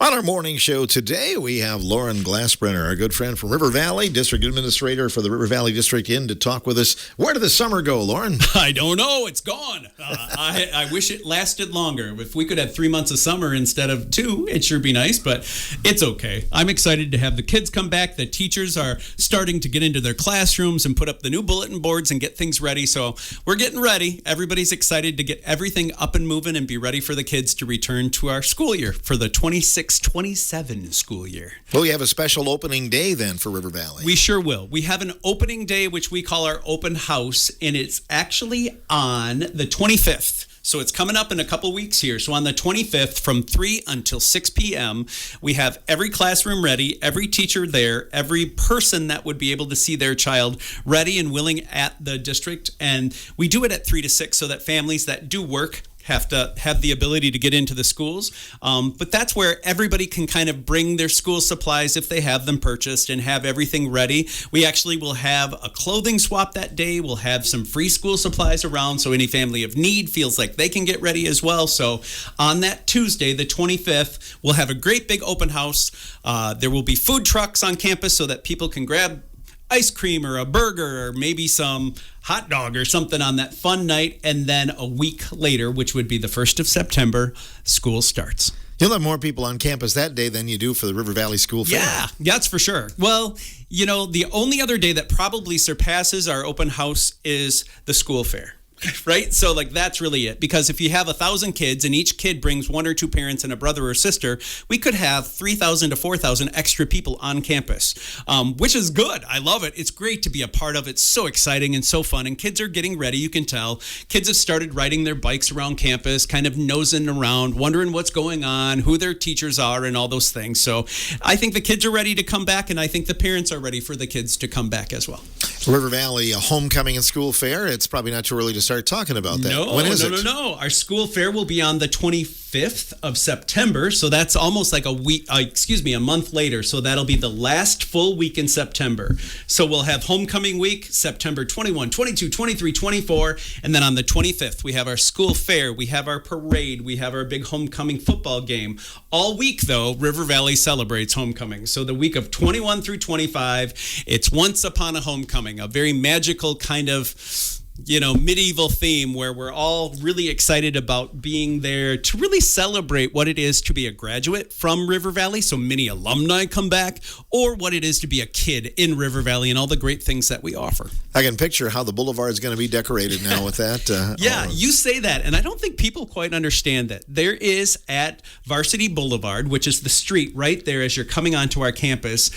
On our morning show today, we have Loren Glasbrenner, our good friend from River Valley, District Administrator for the River Valley District, in to talk with us. Where did the summer go, Loren? I don't know. It's gone. I wish it lasted longer. If we could have 3 months of summer instead of 2, it'd sure be nice, but it's okay. I'm excited to have the kids come back. The teachers are starting to get into their classrooms and put up the new bulletin boards and get things ready. So we're getting ready. Everybody's excited to get everything up and moving and be ready for the kids to return to our school year for the 26-27 school year. Well, we have a special opening day then for River Valley. We sure will. We have an opening day, which we call our open house, and it's actually on the 25th. So it's coming up in a couple weeks here. So on the 25th from 3 until 6 p.m., we have every classroom ready, every teacher there, every person that would be able to see their child ready and willing at the district. And we do it at 3 to 6 so that families that do work have to have the ability to get into the schools. But that's where everybody can kind of bring their school supplies if they have them purchased and have everything ready. We actually will have a clothing swap that day. We'll have some free school supplies around so any family of need feels like they can get ready as well. So on that Tuesday, the 25th, we'll have a great big open house. There will be food trucks on campus so that people can grab ice cream or a burger or maybe some hot dog or something on that fun night. And then a week later, which would be the 1st of September, school starts. You'll have more people on campus that day than you do for the River Valley School Fair. Yeah, that's for sure. Well, you know, the only other day that probably surpasses our open house is the school fair. Right? So like that's really it. Because if you have 1,000 kids and each kid brings 1 or 2 parents and a brother or sister, we could have 3,000 to 4,000 extra people on campus, which is good. I love it. It's great to be a part of. It's so exciting and so fun. And kids are getting ready. You can tell. Kids have started riding their bikes around campus, kind of nosing around, wondering what's going on, who their teachers are, and all those things. So I think the kids are ready to come back, and I think the parents are ready for the kids to come back as well. River Valley Homecoming and School Fair. It's probably not too early to start talking about that. No, when is it? No. Our school fair will be on the 25th of September. So that's almost like a month later. So that'll be the last full week in September. So we'll have homecoming week, September 21, 22, 23, 24. And then on the 25th, we have our school fair. We have our parade. We have our big homecoming football game. All week, though, River Valley celebrates homecoming. So the week of 21 through 25, it's Once Upon a Homecoming, a very magical kind of, medieval theme where we're all really excited about being there to really celebrate what it is to be a graduate from River Valley. So many alumni come back, or what it is to be a kid in River Valley and all the great things that we offer. I can picture how the boulevard is going to be decorated now with that. Yeah, you say that, and I don't think people quite understand that. There is at Varsity Boulevard, which is the street right there as you're coming onto our campus,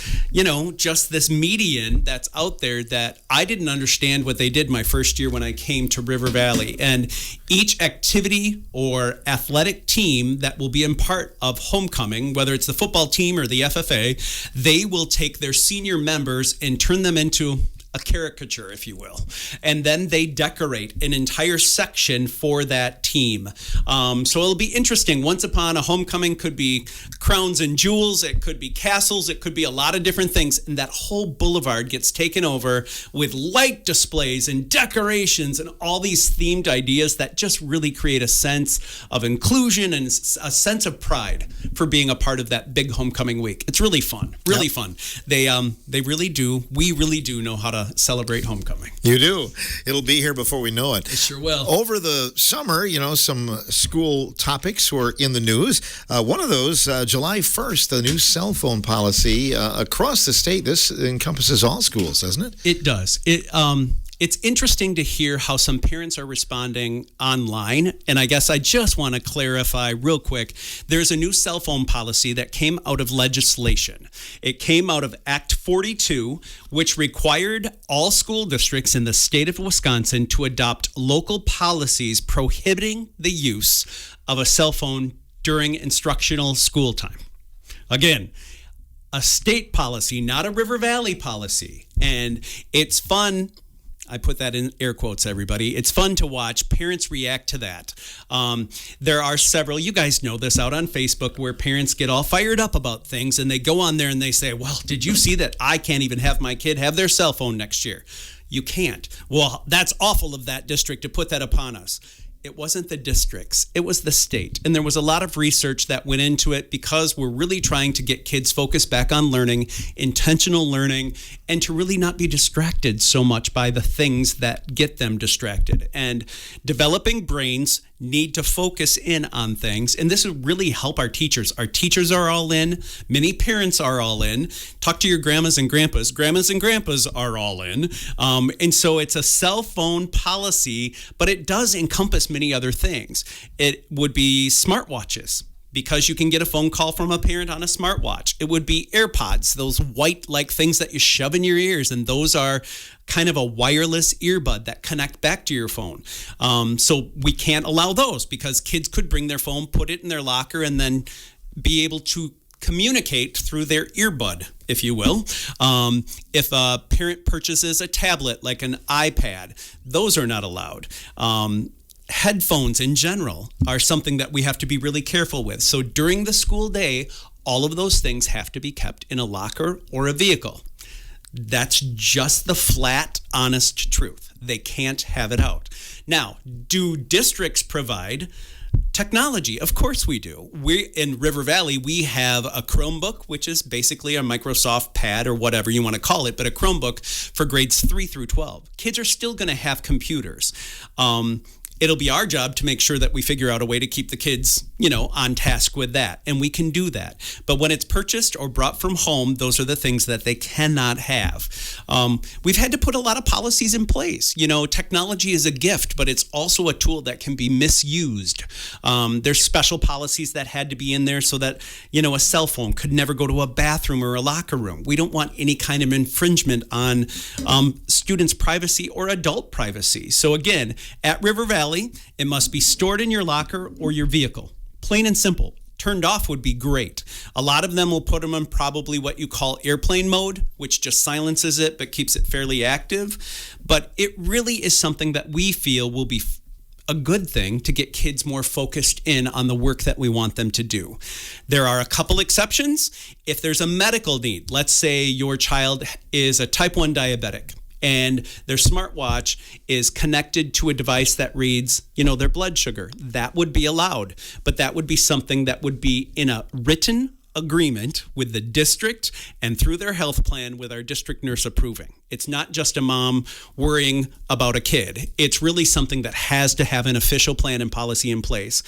just this median that's out there that I didn't understand what they did my first year when I came to River Valley. And each activity or athletic team that will be in part of homecoming, whether it's the football team or the FFA, they will take their senior members and turn them into a caricature, if you will. And then they decorate an entire section for that team. So it'll be interesting. Once Upon a Homecoming could be crowns and jewels. It could be castles. It could be a lot of different things. And that whole boulevard gets taken over with light displays and decorations and all these themed ideas that just really create a sense of inclusion and a sense of pride for being a part of that big homecoming week. It's really fun. Really fun. They really do. We really do know how to celebrate homecoming. You do. It'll be here before we know it. It sure will. Over the summer, some school topics were in the news. One of those, July 1st, the new cell phone policy across the state. This encompasses all schools, doesn't it? It does. It's interesting to hear how some parents are responding online. And I guess I just want to clarify real quick. There's a new cell phone policy that came out of legislation. It came out of Act 42, which required all school districts in the state of Wisconsin to adopt local policies prohibiting the use of a cell phone during instructional school time. Again, a state policy, not a River Valley policy. And it's fun. I put that in air quotes, everybody. It's fun to watch parents react to that. There are several, you guys know this, out on Facebook where parents get all fired up about things and they go on there and they say, well, did you see that I can't even have my kid have their cell phone next year? You can't. Well, that's awful of that district to put that upon us. It wasn't the districts, it was the state. And there was a lot of research that went into it because we're really trying to get kids focused back on learning, intentional learning, and to really not be distracted so much by the things that get them distracted. And developing brains need to focus in on things. And this would really help our teachers. Our teachers are all in. Many parents are all in. Talk to your grandmas and grandpas. Grandmas and grandpas are all in. And so it's a cell phone policy, but it does encompass many other things. It would be smartwatches, because you can get a phone call from a parent on a smartwatch. It would be AirPods, those white-like things that you shove in your ears, and those are kind of a wireless earbud that connect back to your phone. So we can't allow those because kids could bring their phone, put it in their locker, and then be able to communicate through their earbud, if you will. If a parent purchases a tablet like an iPad, those are not allowed. Headphones in general are something that we have to be really careful with. So during the school day, all of those things have to be kept in a locker or a vehicle. That's just the flat, honest truth. They can't have it out. Now, do districts provide technology? Of course we do. In River Valley, we have a Chromebook, which is basically a Microsoft Pad or whatever you want to call it, but a Chromebook for grades 3 through 12. Kids are still going to have computers. It'll be our job to make sure that we figure out a way to keep the kids, on task with that. And we can do that. But when it's purchased or brought from home, those are the things that they cannot have. We've had to put a lot of policies in place. Technology is a gift, but it's also a tool that can be misused. There's special policies that had to be in there so that, a cell phone could never go to a bathroom or a locker room. We don't want any kind of infringement on students' privacy or adult privacy. So again, at River Valley, it must be stored in your locker or your vehicle. Plain and simple. Turned off would be great. A lot of them will put them on probably what you call airplane mode, which just silences it but keeps it fairly active. But it really is something that we feel will be a good thing to get kids more focused in on the work that we want them to do. There are a couple exceptions. If there's a medical need, let's say your child is a type 1 diabetic, and their smartwatch is connected to a device that reads, their blood sugar. That would be allowed, but that would be something that would be in a written agreement with the district and through their health plan with our district nurse approving. It's not just a mom worrying about a kid. It's really something that has to have an official plan and policy in place.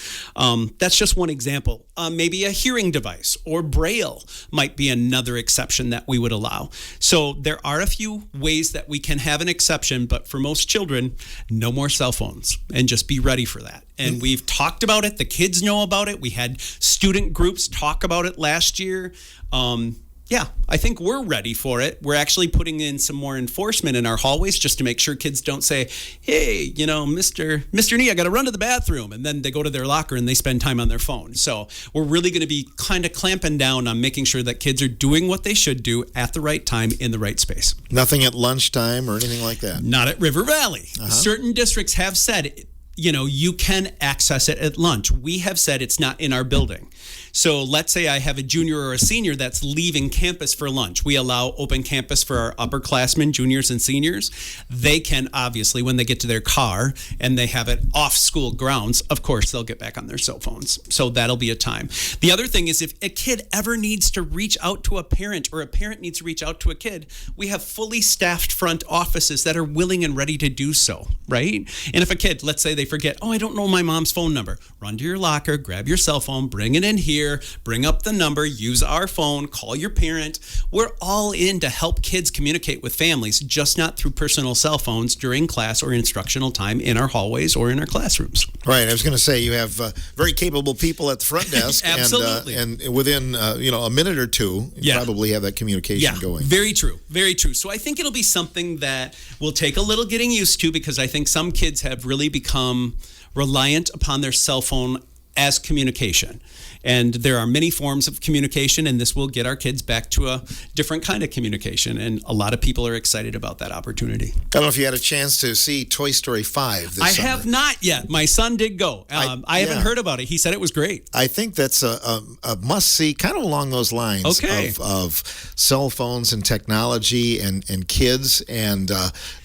That's just one example. Maybe a hearing device or Braille might be another exception that we would allow. So there are a few ways that we can have an exception, but for most children, no more cell phones, and just be ready for that. And we've talked about it. The kids know about it. We had student groups talk about it last year. I think we're ready for it. We're actually putting in some more enforcement in our hallways just to make sure kids don't say, hey, Mr. Nee, I got to run to the bathroom. And then they go to their locker and they spend time on their phone. So we're really going to be kind of clamping down on making sure that kids are doing what they should do at the right time in the right space. Nothing at lunchtime or anything like that? Not at River Valley. Certain districts have said, you can access it at lunch. We have said it's not in our building. So let's say I have a junior or a senior that's leaving campus for lunch. We allow open campus for our upperclassmen, juniors and seniors. They can obviously, when they get to their car and they have it off school grounds, of course, they'll get back on their cell phones. So that'll be a time. The other thing is if a kid ever needs to reach out to a parent or a parent needs to reach out to a kid, we have fully staffed front offices that are willing and ready to do so, right? And if a kid, let's say they forget, I don't know my mom's phone number, run to your locker, grab your cell phone, bring it in here, bring up the number, use our phone, call your parent. We're all in to help kids communicate with families, just not through personal cell phones during class or instructional time in our hallways or in our classrooms. Right. I was going to say you have very capable people at the front desk. Absolutely. And within a minute or two, you probably have that communication going. Very true. Very true. So I think it'll be something that will take a little getting used to because I think some kids have really become reliant upon their cell phone as communication. And there are many forms of communication, and this will get our kids back to a different kind of communication. And a lot of people are excited about that opportunity. I don't know if you had a chance to see Toy Story 5 this summer. I have not yet. My son did go. I haven't heard about it. He said it was great. I think that's a must-see, kind of along those lines of cell phones and technology and kids. And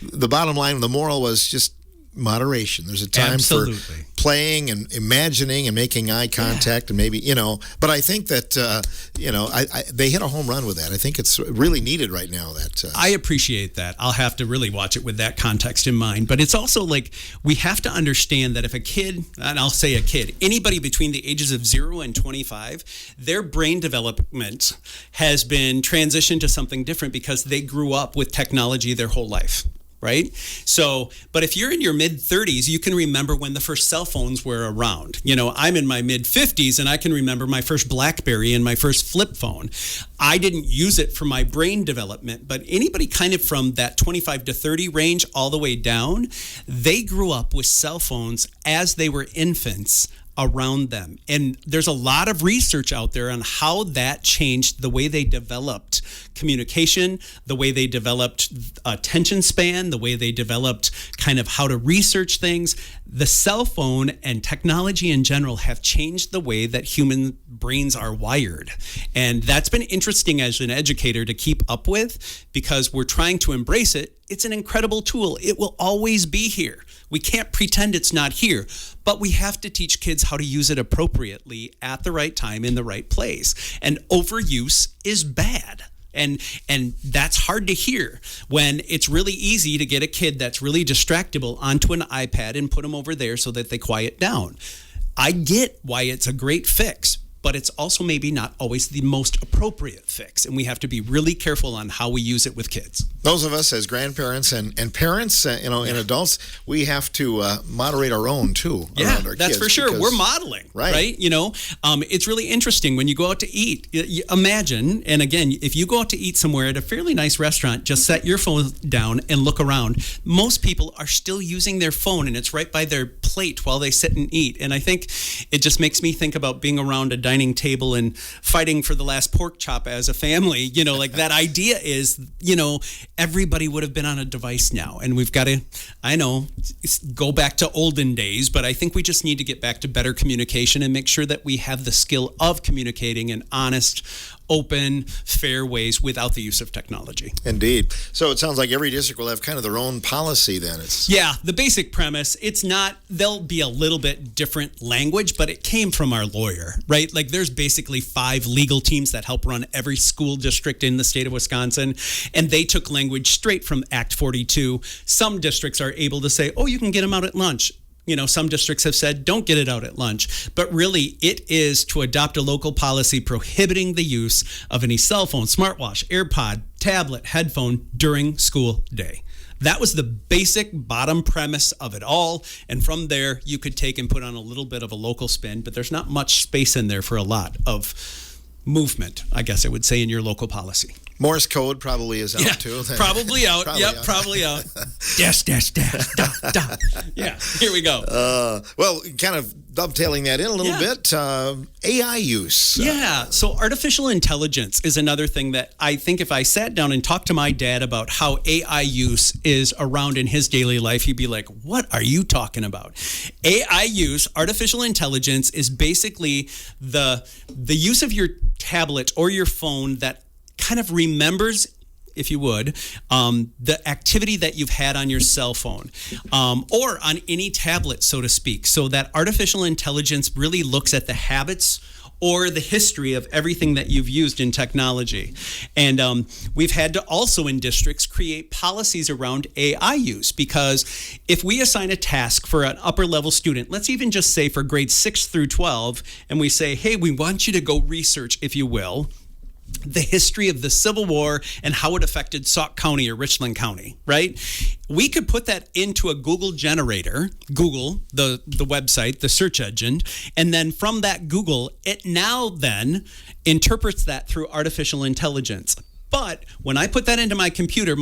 the bottom line, the moral was just moderation. There's a time Absolutely. for playing and imagining and making eye contact and maybe, but I think that, they hit a home run with that. I think it's really needed right now. I appreciate that. I'll have to really watch it with that context in mind. But it's also like we have to understand that if a kid, and I'll say a kid, anybody between the ages of 0 and 25, their brain development has been transitioned to something different because they grew up with technology their whole life. Right? So, but if you're in your mid 30s, you can remember when the first cell phones were around. I'm in my mid 50s and I can remember my first BlackBerry and my first flip phone. I didn't use it for my brain development, but anybody kind of from that 25 to 30 range all the way down, they grew up with cell phones as they were infants around them. And there's a lot of research out there on how that changed the way they developed communication, the way they developed attention span, the way they developed kind of how to research things. The cell phone and technology in general have changed the way that human brains are wired. And that's been interesting as an educator to keep up with because we're trying to embrace it. It's an incredible tool. It will always be here. We can't pretend it's not here, but we have to teach kids how to use it appropriately at the right time in the right place. And overuse is bad. And that's hard to hear when it's really easy to get a kid that's really distractible onto an iPad and put them over there so that they quiet down. I get why it's a great fix, but it's also maybe not always the most appropriate fix. And we have to be really careful on how we use it with kids. Those of us as grandparents and parents, and adults, we have to moderate our own too. Yeah, around our that's kids for sure. We're modeling, right? It's really interesting when you go out to eat. You imagine, and again, if you go out to eat somewhere at a fairly nice restaurant, just set your phone down and look around. Most people are still using their phone, and it's right by their plate while they sit and eat. And I think it just makes me think about being around a dining table and fighting for the last pork chop as a family. Like that idea is, everybody would have been on a device now, and we've got to, go back to olden days, but I think we just need to get back to better communication and make sure that we have the skill of communicating in honest, open, fair ways without the use of technology. Indeed. So it sounds like every district will have kind of their own policy then. Yeah, the basic premise, there'll be a little bit different language, but it came from our lawyer, right? Like there's basically 5 legal teams that help run every school district in the state of Wisconsin, and they took language straight from Act 42. Some districts are able to say, you can get them out at lunch. Some districts have said, don't get it out at lunch. But really, it is to adopt a local policy prohibiting the use of any cell phone, smartwatch, AirPod, tablet, headphone during school day. That was the basic bottom premise of it all. And from there, you could take and put on a little bit of a local spin, but there's not much space in there for a lot of movement, I guess I would say, in your local policy. Morse code probably is out too. Probably out. Probably out. Dash, dash, dash, dot, dot. Yeah, here we go. Well, kind of dovetailing that in a little bit, AI use. Yeah, so artificial intelligence is another thing that I think if I sat down and talked to my dad about how AI use is around in his daily life, he'd be like, what are you talking about? AI use, artificial intelligence, is basically the use of your tablet or your phone that kind of remembers, if you would, the activity that you've had on your cell phone or on any tablet, so to speak. So that artificial intelligence really looks at the habits or the history of everything that you've used in technology. And we've had to also in districts create policies around AI use, because if we assign a task for an upper level student, let's even just say for grades 6 through 12, and we say, hey, we want you to go research, if you will, the history of the Civil War and how it affected Sauk County or Richland County, right? We could put that into a Google generator, Google, the website, the search engine, and then from that Google, it now then interprets that through artificial intelligence. But when I put that into my computer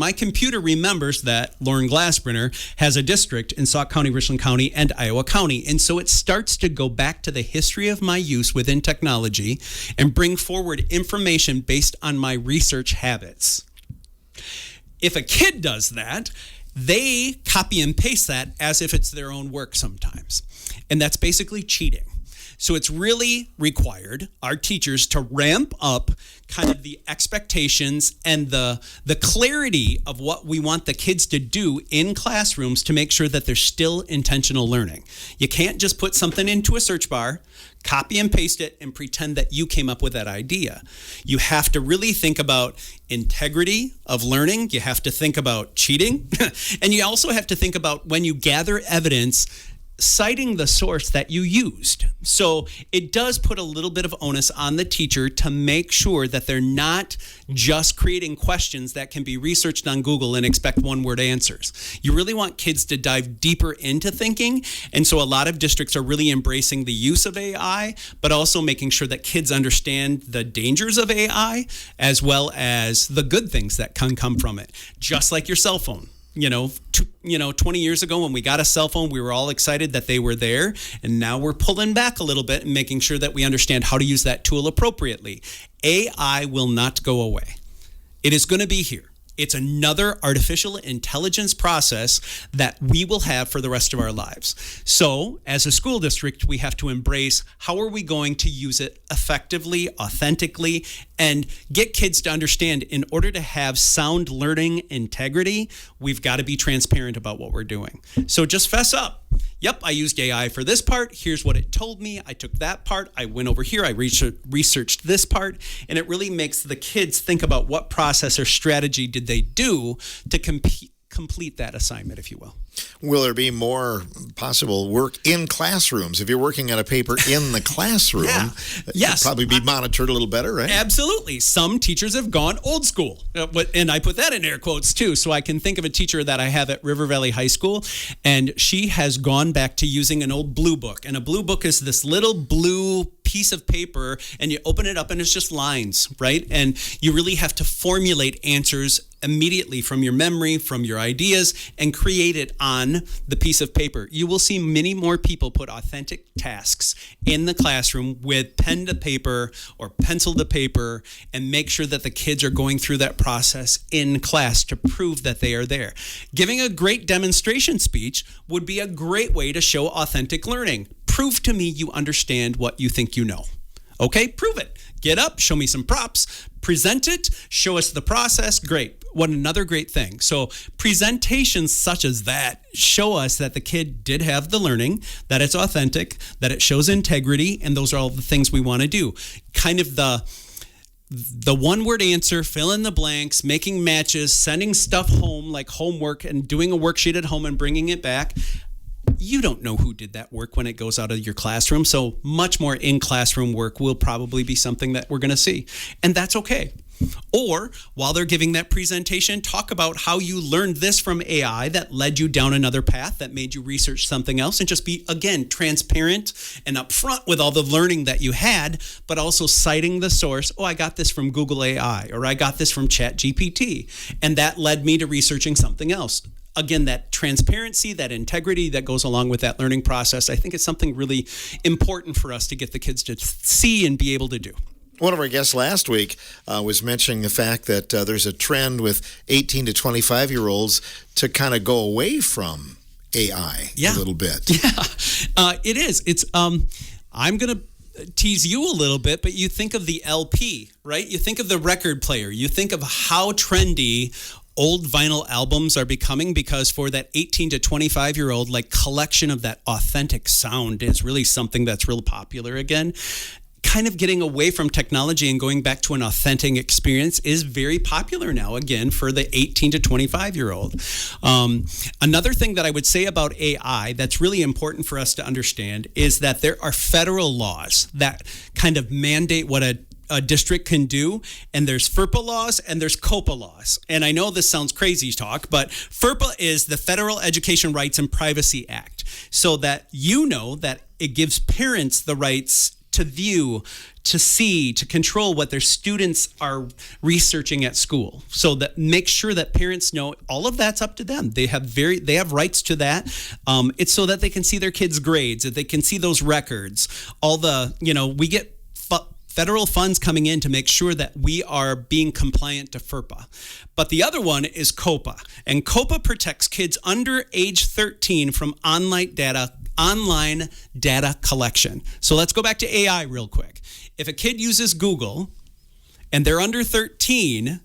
remembers that Loren Glasbrenner has a district in Sauk County, Richland County, and Iowa County. And so it starts to go back to the history of my use within technology and bring forward information based on my research habits. If a kid does that, they copy and paste that as if it's their own work sometimes. And that's basically cheating. So it's really required our teachers to ramp up kind of the expectations and the clarity of what we want the kids to do in classrooms to make sure that they're still intentional learning. You can't just put something into a search bar, copy and paste it, and pretend that you came up with that idea. You have to really think about integrity of learning. You have to think about cheating. And you also have to think about, when you gather evidence, citing the source that you used. So it does put a little bit of onus on the teacher to make sure that they're not just creating questions that can be researched on Google and expect one-word answers. You really want kids to dive deeper into thinking. And so a lot of districts are really embracing the use of AI, but also making sure that kids understand the dangers of AI as well as the good things that can come from it, just like your cell phone. 20 years ago when we got a cell phone, we were all excited that they were there. And now we're pulling back a little bit and making sure that we understand how to use that tool appropriately. AI will not go away. It is going to be here. It's another artificial intelligence process that we will have for the rest of our lives. So as a school district, we have to embrace how are we going to use it effectively, authentically, and get kids to understand, in order to have sound learning integrity, we've got to be transparent about what we're doing. So just fess up. Yep, I used AI for this part. Here's what it told me. I took that part. I went over here. I researched this part. And it really makes the kids think about what process or strategy did they do to complete that assignment, if you will. Will there be more possible work in classrooms? If you're working on a paper in the classroom, yes, it'll probably be monitored a little better, right? Absolutely. Some teachers have gone old school, and I put that in air quotes too. So I can think of a teacher that I have at River Valley High School, and she has gone back to using an old blue book. And a blue book is this little blue piece of paper, and you open it up and it's just lines, right? And you really have to formulate answers immediately from your memory, from your ideas, and create it on the piece of paper. You will see many more people put authentic tasks in the classroom with pen to paper or pencil to paper, and make sure that the kids are going through that process in class to prove that they are there. Giving a great demonstration speech would be a great way to show authentic learning. Prove to me you understand what you think you know. Okay, prove it. Get up, show me some props, present it, show us the process. Great. What another great thing. So presentations such as that show us that the kid did have the learning, that it's authentic, that it shows integrity, and those are all the things we want to do. Kind of the one-word answer, fill in the blanks, making matches, sending stuff home like homework, and doing a worksheet at home and bringing it back. You don't know who did that work when it goes out of your classroom. So much more in-classroom work will probably be something that we're going to see. And that's okay. Or while they're giving that presentation, talk about how you learned this from AI that led you down another path that made you research something else, and just be, again, transparent and upfront with all the learning that you had, but also citing the source. Oh, I got this from Google AI, or I got this from ChatGPT, and that led me to researching something else. Again, that transparency, that integrity that goes along with that learning process, I think is something really important for us to get the kids to see and be able to do. One of our guests last week was mentioning the fact that there's a trend with 18 to 25-year-olds to kind of go away from AI a little bit. Yeah, it is. It's I'm going to tease you a little bit, but you think of the LP, right? You think of the record player. You think of how trendy old vinyl albums are becoming, because for that 18 to 25-year-old, like, collection of that authentic sound is really something that's real popular again. Kind of getting away from technology and going back to an authentic experience is very popular now, again, for the 18 to 25-year-old. Another thing that I would say about AI that's really important for us to understand is that there are federal laws that kind of mandate what a district can do, and there's FERPA laws and there's COPA laws. And I know this sounds crazy talk, but FERPA is the Federal Education Rights and Privacy Act, so that you know that it gives parents the rights to view, to see, to control what their students are researching at school. So that make sure that parents know all of that's up to them. They have rights to that. It's so that they can see their kids' grades, that they can see those records. All the, we get federal funds coming in to make sure that we are being compliant to FERPA. But the other one is COPA. And COPA protects kids under age 13 from online data online data collection. So let's go back to AI real quick. If a kid uses Google and they're under 13,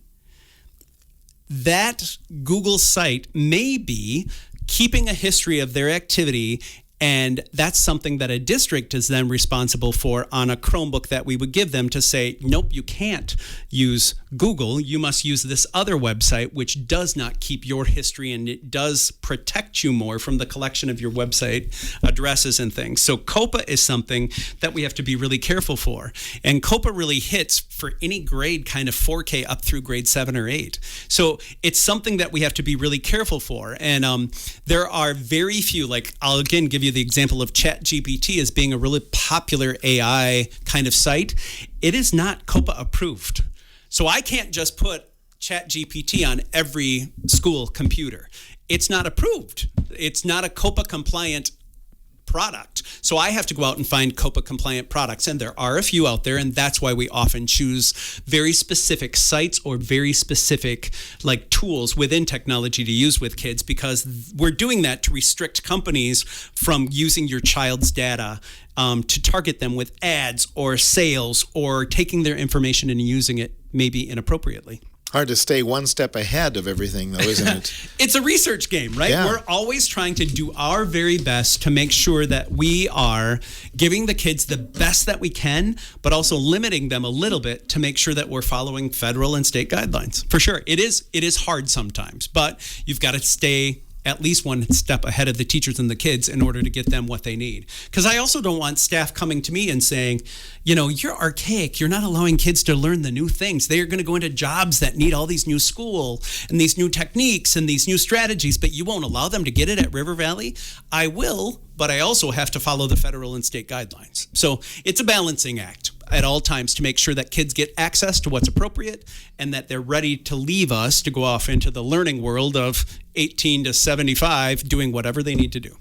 that Google site may be keeping a history of their activity, and that's something that a district is then responsible for on a Chromebook that we would give them to say, nope, you can't use Google. You must use this other website, which does not keep your history, and it does protect you more from the collection of your website addresses and things. So COPA is something that we have to be really careful for. And COPA really hits for any grade kind of 4K up through grade 7 or 8. So it's something that we have to be really careful for. And there are very few, like I'll again give you the example of ChatGPT as being a really popular AI kind of site. It is not COPA approved. So I can't just put ChatGPT on every school computer. It's not approved. It's not a COPA compliant product. So I have to go out and find COPA compliant products, and there are a few out there, and that's why we often choose very specific sites or very specific like tools within technology to use with kids, because we're doing that to restrict companies from using your child's data to target them with ads or sales or taking their information and using it maybe inappropriately. Hard to stay one step ahead of everything, though, isn't it? It's a research game, right? Yeah. We're always trying to do our very best to make sure that we are giving the kids the best that we can, but also limiting them a little bit to make sure that we're following federal and state guidelines. For sure, it is hard sometimes, but you've got to stay at least one step ahead of the teachers and the kids in order to get them what they need. Because I also don't want staff coming to me and saying, you know, you're archaic. You're not allowing kids to learn the new things. They are going to go into jobs that need all these new school and these new techniques and these new strategies, but you won't allow them to get it at River Valley. I will, but I also have to follow the federal and state guidelines. So it's a balancing act at all times to make sure that kids get access to what's appropriate and that they're ready to leave us to go off into the learning world of 18 to 75 doing whatever they need to do.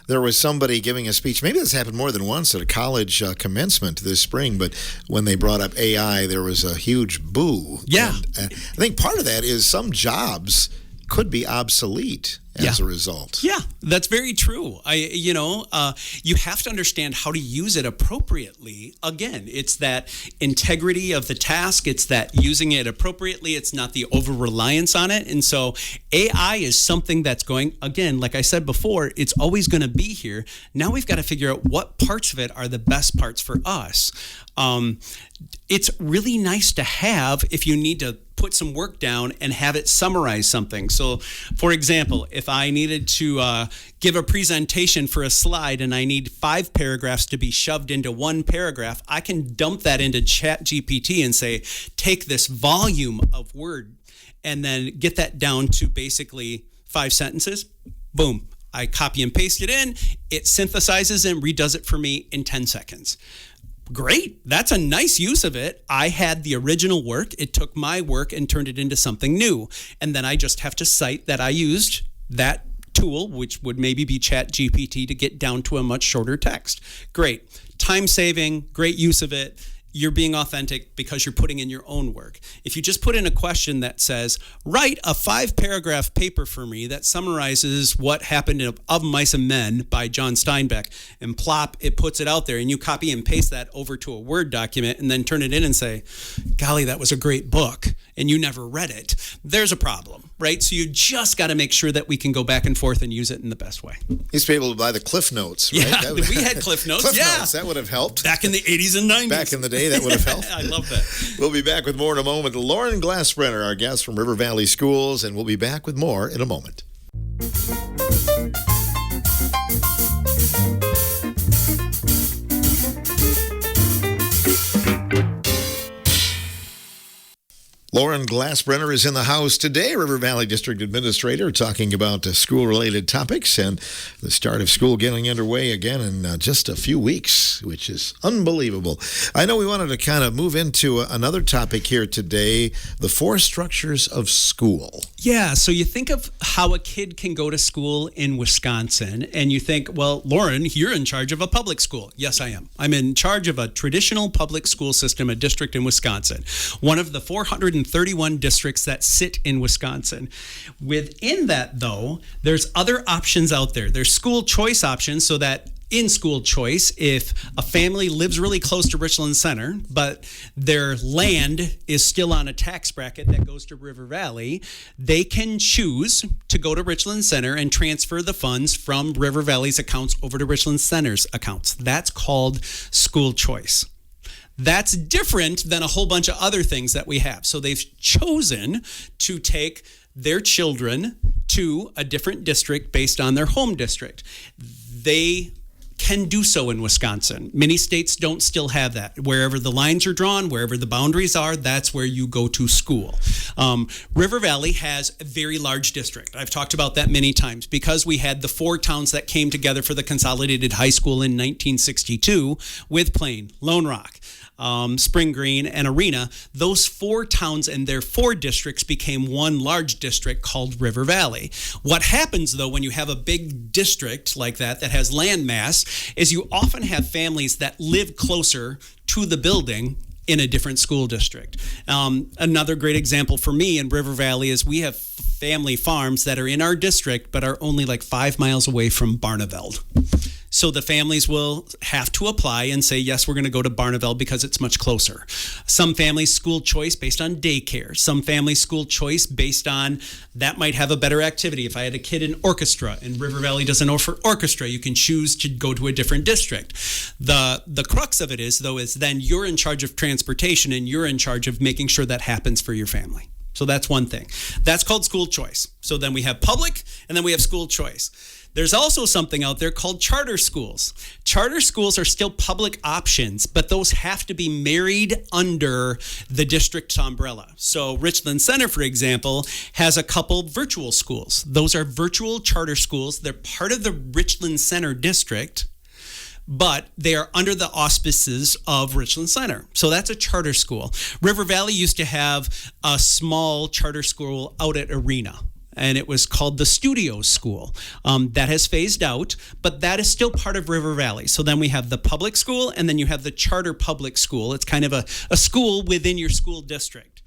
There was somebody giving a speech, maybe this happened more than once at a college commencement this spring, but when they brought up AI, there was a huge boo. Yeah. And I think part of that is some jobs could be obsolete as a result. Yeah, that's very true. You have to understand how to use it appropriately. Again, it's that integrity of the task. It's that using it appropriately. It's not the over-reliance on it. And so AI is something that's going, again, like I said before, it's always going to be here. Now we've got to figure out what parts of it are the best parts for us. It's really nice to have if you need to put some work down and have it summarize something. So, for example, if I needed to give a presentation for a slide and I need 5 paragraphs to be shoved into one paragraph, I can dump that into ChatGPT and say, take this volume of Word and then get that down to basically 5 sentences. Boom. I copy and paste it in. It synthesizes and redoes it for me in 10 seconds. Great. That's a nice use of it. I had the original work. It took my work and turned it into something new. And then I just have to cite that I used that tool, which would maybe be ChatGPT, to get down to a much shorter text. Great. Time saving, great use of it. You're being authentic because you're putting in your own work. If you just put in a question that says, write a 5-paragraph paper for me that summarizes what happened in Of Mice and Men by John Steinbeck, and plop, it puts it out there, and you copy and paste that over to a Word document and then turn it in and say, golly, that was a great book, and you never read it. There's a problem, right? So you just got to make sure that we can go back and forth and use it in the best way. Used to be able to buy the Cliff Notes, right? Yeah, we had Cliff Notes. Cliff Notes, that would have helped. Back in the 80s and 90s. Back in the day, that would have helped. I love that. We'll be back with more in a moment. Loren Glasbrenner, our guest from River Valley Schools, and we'll be back with more in a moment. Loren Glasbrenner is in the house today, River Valley District Administrator, talking about school-related topics and the start of school getting underway again in just a few weeks, which is unbelievable. I know we wanted to kind of move into another topic here today, the 4 structures of school. Yeah, so you think of how a kid can go to school in Wisconsin, and you think, well, Loren, you're in charge of a public school. Yes, I am. I'm in charge of a traditional public school system, a district in Wisconsin, one of the 431 districts that sit in Wisconsin. Within that, though, there's other options out there. There's school choice options, so that in school choice, if a family lives really close to Richland Center, but their land is still on a tax bracket that goes to River Valley, they can choose to go to Richland Center and transfer the funds from River Valley's accounts over to Richland Center's accounts. That's called school choice. That's different than a whole bunch of other things that we have. So they've chosen to take their children to a different district based on their home district. They can do so in Wisconsin. Many states don't still have that. Wherever the lines are drawn, wherever the boundaries are, that's where you go to school. River Valley has a very large district. I've talked about that many times because we had the 4 towns that came together for the consolidated high school in 1962 with Plain, Lone Rock, Spring Green, and Arena. Those 4 towns and their 4 districts became one large district called River Valley. What happens, though, when you have a big district like that has land mass is you often have families that live closer to the building in a different school district. Another great example for me in River Valley is we have family farms that are in our district but are only like 5 miles away from Barneveld. So the families will have to apply and say, yes, we're going to go to Barneveld because it's much closer. Some families school choice based on daycare. Some families school choice based on that might have a better activity. If I had a kid in orchestra and River Valley doesn't offer orchestra, you can choose to go to a different district. The crux of it is, though, is then you're in charge of transportation and you're in charge of making sure that happens for your family. So that's one thing. That's called school choice. So then we have public and then we have school choice. There's also something out there called charter schools. Charter schools are still public options, but those have to be married under the district's umbrella. So Richland Center, for example, has a couple virtual schools. Those are virtual charter schools. They're part of the Richland Center district, but they are under the auspices of Richland Center. So that's a charter school. River Valley used to have a small charter school out at Arena, and it was called the Studio School. That has phased out, but that is still part of River Valley. So then we have the public school, and then you have the charter public school. It's kind of a school within your school district.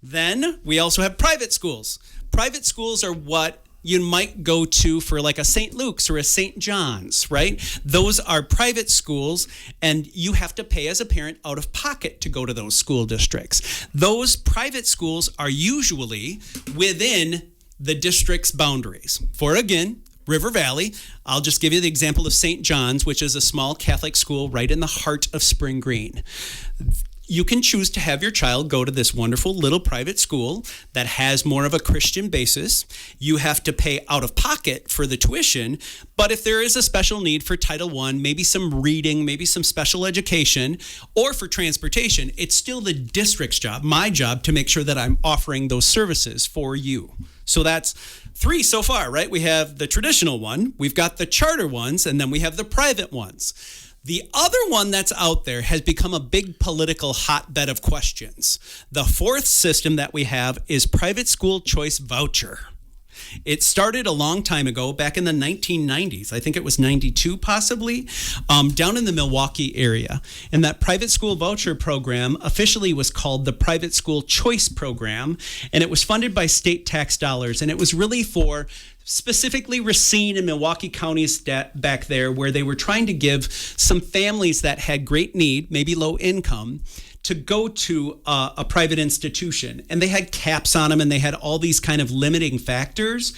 Then we also have private schools. Private schools are what you might go to for like a St. Luke's or a St. John's, right? Those are private schools, and you have to pay as a parent out of pocket to go to those school districts. Those private schools are usually within the district's boundaries. For, again, River Valley, I'll just give you the example of St. John's, which is a small Catholic school right in the heart of Spring Green. You can choose to have your child go to this wonderful little private school that has more of a Christian basis. You have to pay out of pocket for the tuition, but if there is a special need for Title I, maybe some reading, maybe some special education, or for transportation, it's still the district's job, my job, to make sure that I'm offering those services for you. So that's 3 so far, right? We have the traditional one, we've got the charter ones, and then we have the private ones. The other one that's out there has become a big political hotbed of questions. The 4th system that we have is private school choice voucher. It started a long time ago, back in the 1990s. I think it was 92 possibly, down in the Milwaukee area. And that private school voucher program officially was called the Private School Choice Program, and it was funded by state tax dollars. And it was really for specifically Racine and Milwaukee counties back there, where they were trying to give some families that had great need, maybe low income, to go to a private institution. And they had caps on them, and they had all these kind of limiting factors.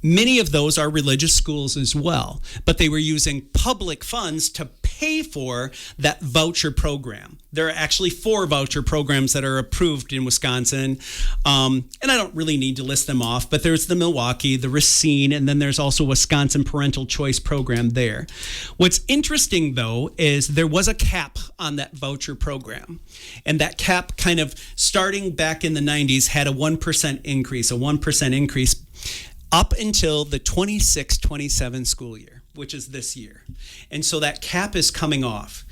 Many of those are religious schools as well, but they were using public funds to pay for that voucher program. There are actually 4 voucher programs that are approved in Wisconsin, and I don't really need to list them off, but there's the Milwaukee, the Racine, and then there's also Wisconsin Parental Choice Program there. What's interesting, though, is there was a cap on that voucher program, and that cap kind of starting back in the 90s had a 1% increase up until the 26-27 school year, which is this year. And so that cap is coming off,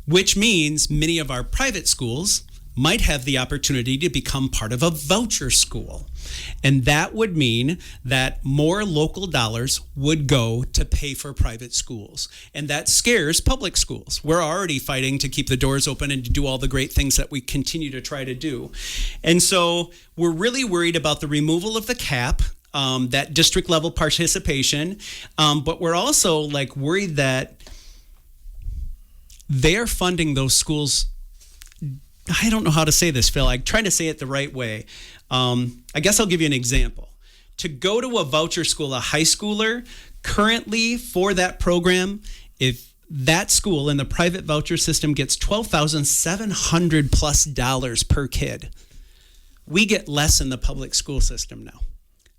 which means many of our private schools might have the opportunity to become part of a voucher school. And that would mean that more local dollars would go to pay for private schools. And that scares public schools. We're already fighting to keep the doors open and to do all the great things that we continue to try to do. And so we're really worried about the removal of the cap, that district level participation. But we're also worried that they're funding those schools. I don't know how to say this, Phil. I'm trying to say it the right way. I guess I'll give you an example. To go to a voucher school, a high schooler, currently for that program, if that school in the private voucher system gets $12,700 plus per kid, we get less in the public school system now.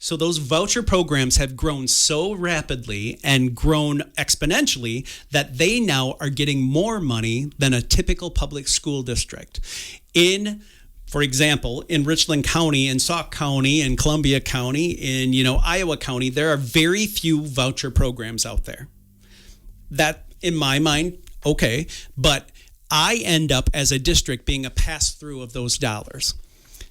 So those voucher programs have grown so rapidly and grown exponentially that they now are getting more money than a typical public school district. For example, in Richland County, in Sauk County, in Columbia County, in Iowa County, there are very few voucher programs out there. That, in my mind, okay, but I end up as a district being a pass-through of those dollars.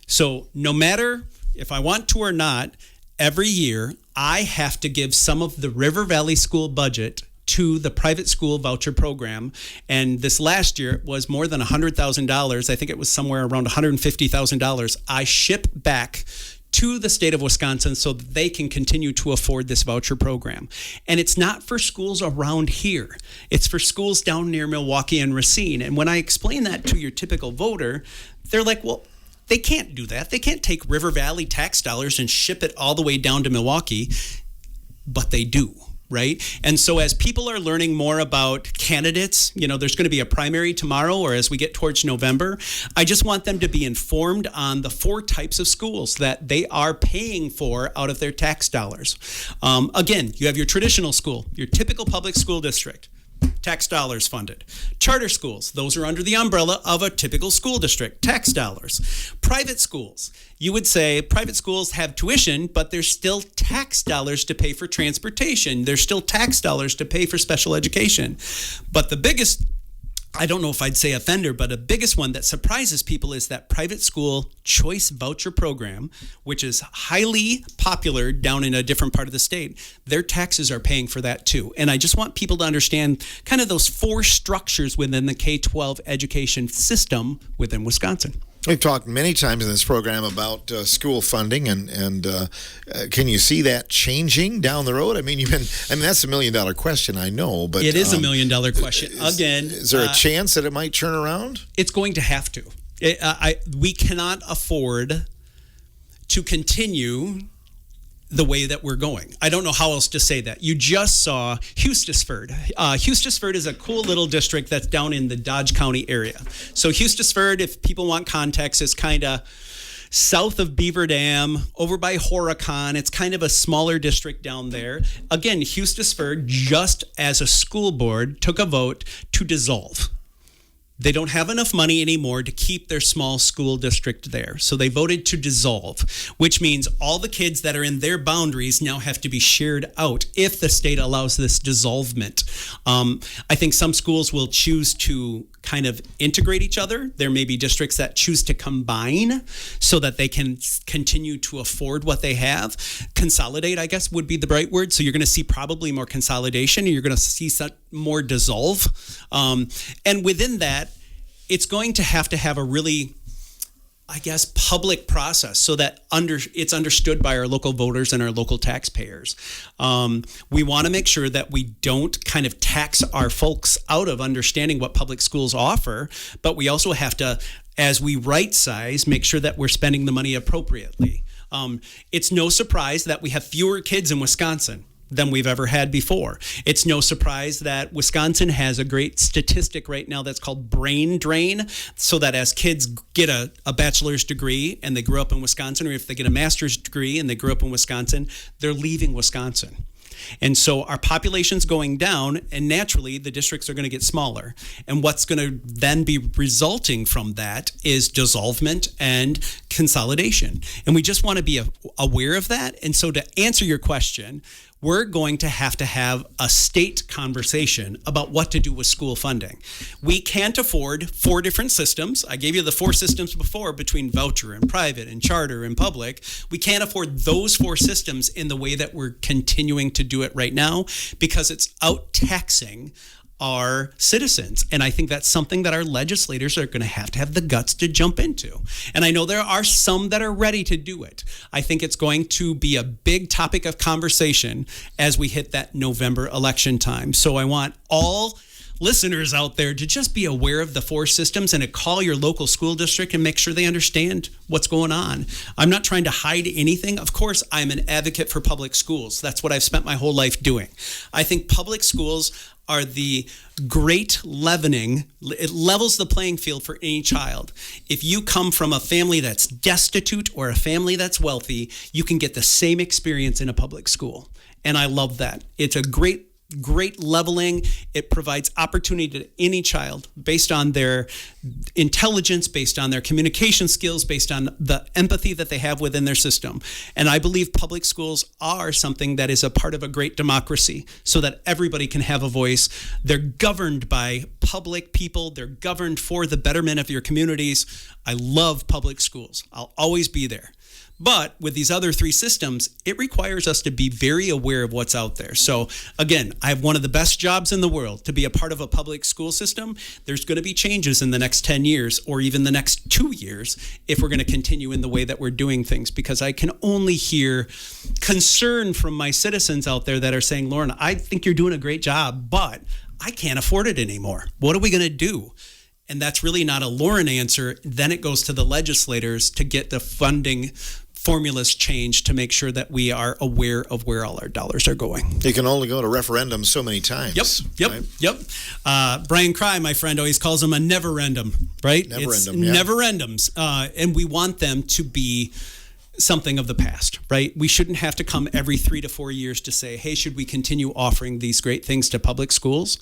So no matter if I want to or not, every year I have to give some of the River Valley school budget to the private school voucher program. And this last year it was more than $100,000. I think it was somewhere around $150,000. I ship back to the state of Wisconsin so that they can continue to afford this voucher program. And it's not for schools around here. It's for schools down near Milwaukee and Racine. And when I explain that to your typical voter, they're like, well, they can't do that. They can't take River Valley tax dollars and ship it all the way down to Milwaukee, but they do. Right? And so as people are learning more about candidates, there's going to be a primary tomorrow, or as we get towards November, I just want them to be informed on the 4 types of schools that they are paying for out of their tax dollars. Again, you have your traditional school, your typical public school district. Tax dollars funded. Charter schools, those are under the umbrella of a typical school district, tax dollars. Private schools, you would say private schools have tuition, but there's still tax dollars to pay for transportation. There's still tax dollars to pay for special education. But the biggest, I don't know if I'd say offender, but the biggest one that surprises people is that private school choice voucher program, which is highly popular down in a different part of the state. Their taxes are paying for that too. And I just want people to understand kind of those 4 structures within the K-12 education system within Wisconsin. We've talked many times in this program about school funding, and can you see that changing down the road? I mean, that's $1 million question, I know, but it is $1 million question. Again, is there a chance that it might turn around? It's going to have to. We cannot afford to continue the way that we're going. I don't know how else to say that. You just saw Hustisford. Hustisford is a cool little district that's down in the Dodge County area. So Hustisford, if people want context, is kind of south of Beaver Dam, over by Horicon. It's kind of a smaller district down there. Again, Hustisford, just as a school board, took a vote to dissolve. They don't have enough money anymore to keep their small school district there. So they voted to dissolve, which means all the kids that are in their boundaries now have to be shared out if the state allows this dissolvement. I think some schools will choose to kind of integrate each other. There may be districts that choose to combine so that they can continue to afford what they have. Consolidate, I guess, would be the right word. So you're going to see probably more consolidation, and you're going to see more dissolve. And within that, it's going to have a really, I guess, public process so that it's understood by our local voters and our local taxpayers. We want to make sure that we don't kind of tax our folks out of understanding what public schools offer, but we also have to, as we right size, make sure that we're spending the money appropriately. It's no surprise that we have fewer kids in Wisconsin than we've ever had before. It's no surprise that Wisconsin has a great statistic right now that's called brain drain, so that as kids get a bachelor's degree and they grew up in Wisconsin, or if they get a master's degree and they grew up in Wisconsin, they're leaving Wisconsin. And so our population's going down, and naturally the districts are going to get smaller. And what's going to then be resulting from that is dissolvement and consolidation. And we just want to be aware of that. And so to answer your question, we're going to have a state conversation about what to do with school funding. We can't afford 4 different systems. I gave you the 4 systems before between voucher and private and charter and public. We can't afford those 4 systems in the way that we're continuing to do it right now because it's out taxing our citizens. And I think that's something that our legislators are going to have the guts to jump into. And I know there are some that are ready to do it. I think it's going to be a big topic of conversation as we hit that November election time. So I want all listeners out there to just be aware of the 4 systems and to call your local school district and make sure they understand what's going on. I'm not trying to hide anything. Of course, I'm an advocate for public schools. That's what I've spent my whole life doing. I think public schools are the great leavening. It levels the playing field for any child. If you come from a family that's destitute or a family that's wealthy, you can get the same experience in a public school. And I love that. It's a great leveling. It provides opportunity to any child based on their intelligence, based on their communication skills, based on the empathy that they have within their system. And I believe public schools are something that is a part of a great democracy so that everybody can have a voice. They're governed by public people. They're governed for the betterment of your communities. I love public schools. I'll always be there. But with these other 3 systems, it requires us to be very aware of what's out there. So again, I have one of the best jobs in the world to be a part of a public school system. There's going to be changes in the next 10 years or even the next 2 years if we're going to continue in the way that we're doing things, because I can only hear concern from my citizens out there that are saying, Loren, I think you're doing a great job, but I can't afford it anymore. What are we going to do? And that's really not a Loren answer. Then it goes to the legislators to get the funding formulas changed to make sure that we are aware of where all our dollars are going. You can only go to referendum so many times. Yep. Brian Cry, my friend, always calls them a never-endum, right? Never-endum, yeah. Never-endums. And we want them to be something of the past, right? We shouldn't have to come every 3 to 4 years to say, hey, should we continue offering these great things to public schools?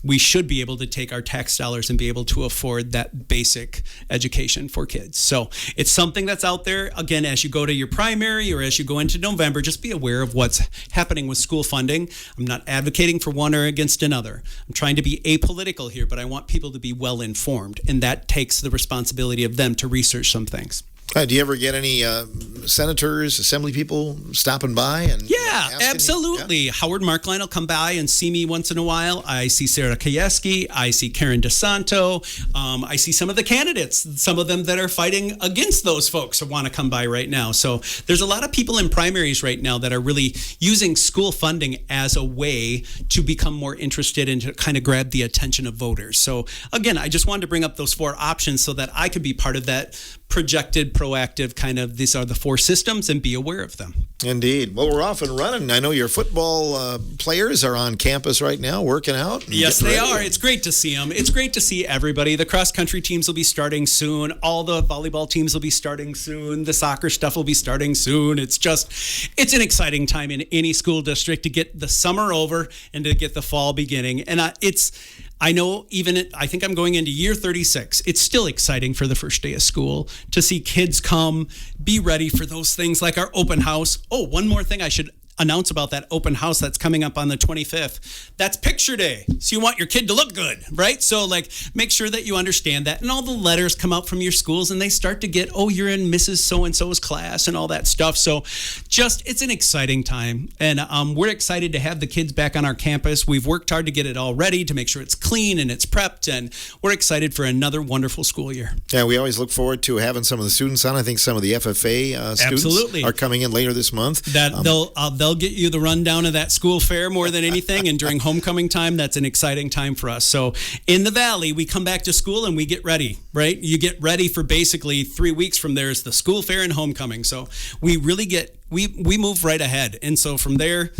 We should be able to take our tax dollars and be able to afford that basic education for kids. So it's something that's out there. Again, as you go to your primary or as you go into November, just be aware of what's happening with school funding. I'm not advocating for one or against another. I'm trying to be apolitical here, but I want people to be well informed, and that takes the responsibility of them to research some things. Do you ever get any senators, assembly people stopping by? Yeah, absolutely. Yeah? Howard Markline will come by and see me once in a while. I see Sarah Kieski. I see Karen DeSanto. I see some of the candidates, some of them that are fighting against those folks want to come by right now. So there's a lot of people in primaries right now that are really using school funding as a way to become more interested and to kind of grab the attention of voters. So again, I just wanted to bring up those 4 options so that I could be part of that projected, proactive kind of, these are the 4 systems, and be aware of them. Indeed. Well, we're off and running. I know your football players are on campus right now working out. Yes, they are. It's great to see them. It's great to see everybody. The cross-country teams will be starting soon. All the volleyball teams will be starting soon. The soccer stuff will be starting soon. It's an exciting time in any school district to get the summer over and to get the fall beginning. And I know I think I'm going into year 36. It's still exciting for the first day of school to see kids come, be ready for those things like our open house. Oh, one more thing I should announce about that open house that's coming up on the 25th. That's picture day. So you want your kid to look good, right? So make sure that you understand that. And all the letters come out from your schools and they start to get, oh, you're in Mrs. So-and-so's class and all that stuff. So it's an exciting time. And we're excited to have the kids back on our campus. We've worked hard to get it all ready to make sure it's clean and it's prepped. And we're excited for another wonderful school year. Yeah, we always look forward to having some of the students on. I think some of the FFA students are coming in later this month. They'll get you the rundown of that school fair more than anything. And during homecoming time, that's an exciting time for us. So in the Valley, we come back to school and we get ready, right? You get ready for basically 3 weeks from there is the school fair and homecoming. So we really we move right ahead. And so from there,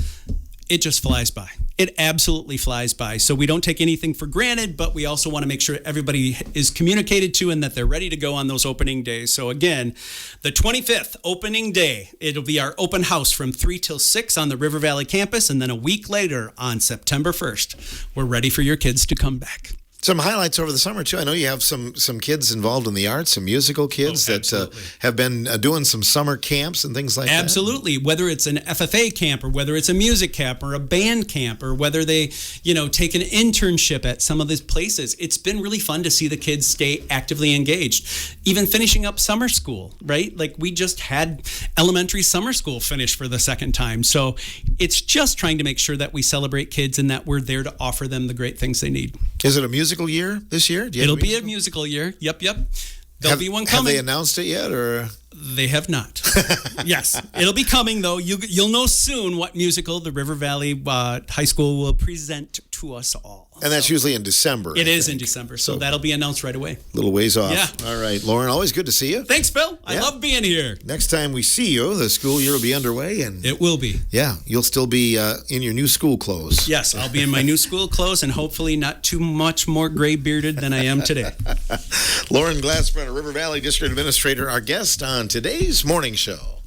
it just flies by. It absolutely flies by. So we don't take anything for granted, but we also want to make sure everybody is communicated to and that they're ready to go on those opening days. So again, the 25th opening day, it'll be our open house from 3 till 6 on the River Valley campus. And then a week later on September 1st, we're ready for your kids to come back. Some highlights over the summer, too. I know you have some kids involved in the arts, some musical kids that have been doing some summer camps and things like that. Absolutely. Whether it's an FFA camp or whether it's a music camp or a band camp or whether they, take an internship at some of these places, it's been really fun to see the kids stay actively engaged. Even finishing up summer school, right? Like we just had elementary summer school finish for the second time. So it's just trying to make sure that we celebrate kids and that we're there to offer them the great things they need. Is it a musical year this year? It'll be a musical year. Yep. There'll be one coming. Have they announced it yet, or? They have not. Yes, it'll be coming though. You'll know soon what musical the River Valley High School will present to us all. And that's usually in December. It is in December, so that'll be announced right away. Little ways off. Yeah. All right, Loren, always good to see you. Thanks, Bill. I love being here. Next time we see you, the school year will be underway, and it will be. Yeah, you'll still be in your new school clothes. Yes, I'll be in my new school clothes, and hopefully not too much more gray bearded than I am today. Loren Glasbrenner, River Valley District Administrator, our guest on today's morning show.